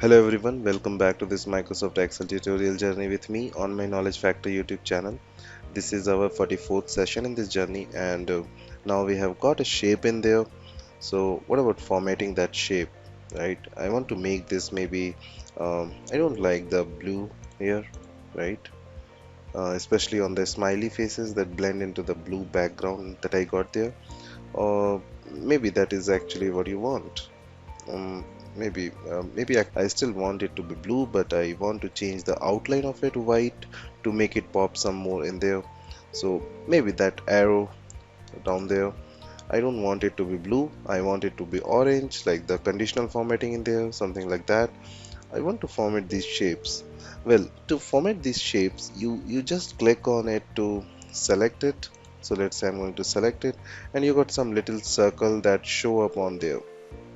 Hello everyone, welcome back to this Microsoft Excel tutorial journey with me on my Knowledge Factor YouTube channel. This is our 44th session in this journey and now we have got a shape in there. So what about formatting that shape, right? I want to make this maybe, I don't like the blue here, right? Especially on the smiley faces that blend into the blue background that I got there. Or maybe that is actually what you want. um, maybe I still want it to be blue, but I want to change the outline of it white to make it pop some more in there. So maybe that arrow down there, I don't want it to be blue, I want it to be orange, like the conditional formatting in there, something like that. I want to format these shapes. Well, to format these shapes, you just click on it to select it. So let's say I'm going to select it, and you got some little circle that show up on there,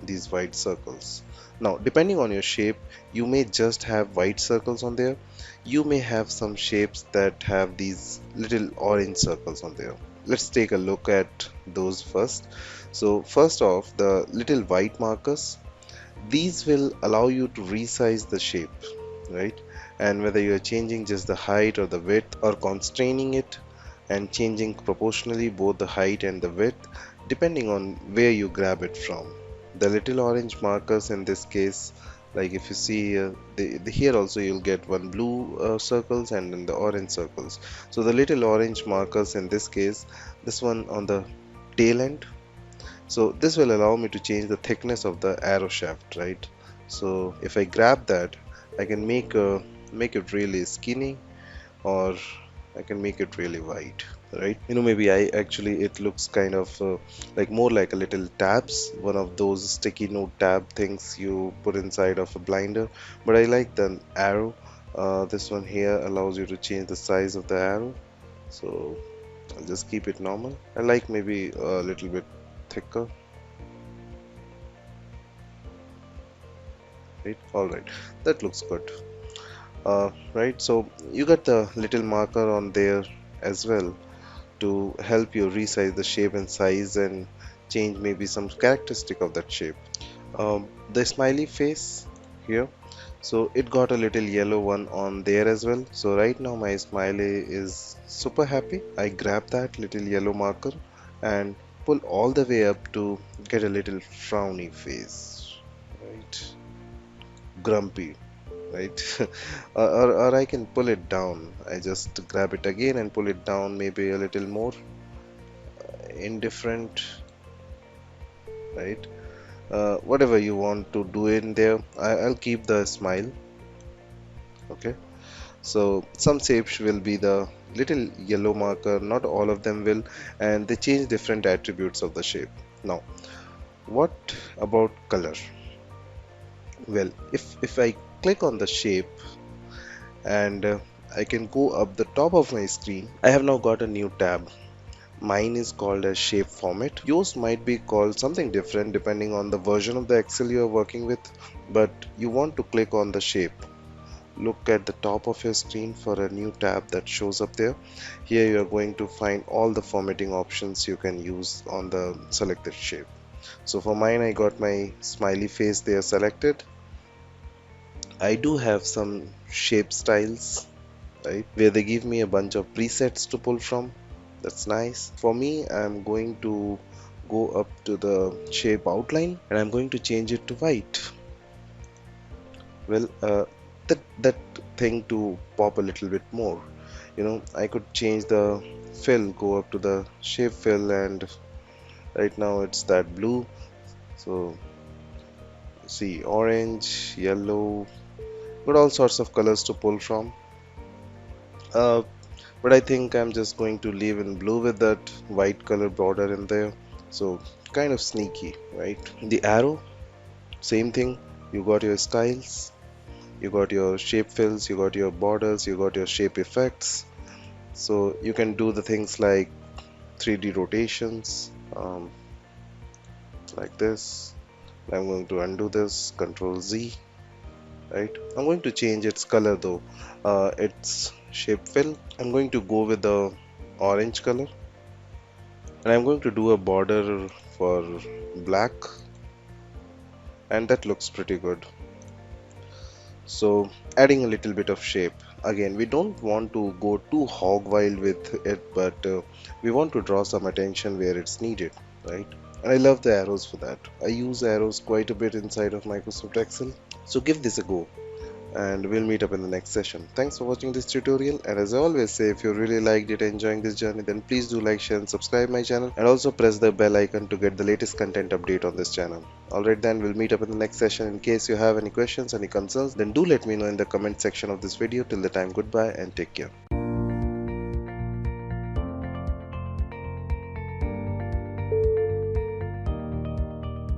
these white circles. Now, depending on your shape, you may just have white circles on there. You may have some shapes that have these little orange circles on there. Let's take a look at those first. So first off, the little white markers, these will allow you to resize the shape, right? And whether you're changing just the height or the width or constraining it and changing proportionally both the height and the width depending on where you grab it from. The little orange markers in this case, like if you see here also you'll get one blue circles and then the orange circles. So the little orange markers in this case, this one on the tail end, so this will allow me to change the thickness of the arrow shaft, right? So if I grab that, I can make it really skinny, or I can make it really wide, right? Maybe I actually it looks kind of like more like a little tabs, one of those sticky note tab things you put inside of a blinder. But I like the arrow. This one here allows you to change the size of the arrow. So I'll just keep it normal. I like maybe a little bit thicker. Right, all right, that looks good. Right, so you got the little marker on there as well to help you resize the shape and size and change maybe some characteristic of that shape. The smiley face here, so it got a little yellow one on there as well. So right now my smiley is super happy. I grab that little yellow marker and pull all the way up to get a little frowny face, right? Grumpy, right? Or I can pull it down. I just grab it again and pull it down maybe a little more indifferent, right? Whatever you want to do in there, I'll keep the smile. Okay, so some shapes will be the little yellow marker, not all of them will, and they change different attributes of the shape. Now what about color? Well, if I click on the shape and I can go up the top of my screen, I have now got a new tab. Mine is called as shape format. Yours might be called something different depending on the version of the Excel you are working with, but you want to click on the shape. Look at the top of your screen for a new tab that shows up there. Here you are going to find all the formatting options you can use on the selected shape. So for mine, I got my smiley face there selected. I do have some shape styles, right, where they give me a bunch of presets to pull from. That's nice. For me, I'm going to go up to the shape outline and I'm going to change it to white. Well, that thing to pop a little bit more. I could change the fill, go up to the shape fill, and right now it's that blue. So see, orange, yellow, got all sorts of colors to pull from. But I think I'm just going to leave in blue with that white color border in there. So kind of sneaky, right? The arrow, same thing. You got your styles, you got your shape fills, you got your borders, you got your shape effects. So you can do the things like 3D rotations, like this. I'm going to undo this, Control Z, right? I'm going to change its color though. It's shape fill. I'm going to go with the orange color and I'm going to do a border for black, and that looks pretty good. So adding a little bit of shape. Again, we don't want to go too hog wild with it, but we want to draw some attention where it's needed, right? And I love the arrows for that. I use arrows quite a bit inside of Microsoft Excel. So give this a go, and we'll meet up in the next session. Thanks for watching this tutorial, and as I always say, if you really liked it, enjoying this journey, then please do like, share and subscribe my channel, and also press the bell icon to get the latest content update on this channel. Alright then, we'll meet up in the next session. In case you have any questions, any concerns, then do let me know in the comment section of this video. Till the time, goodbye and take care.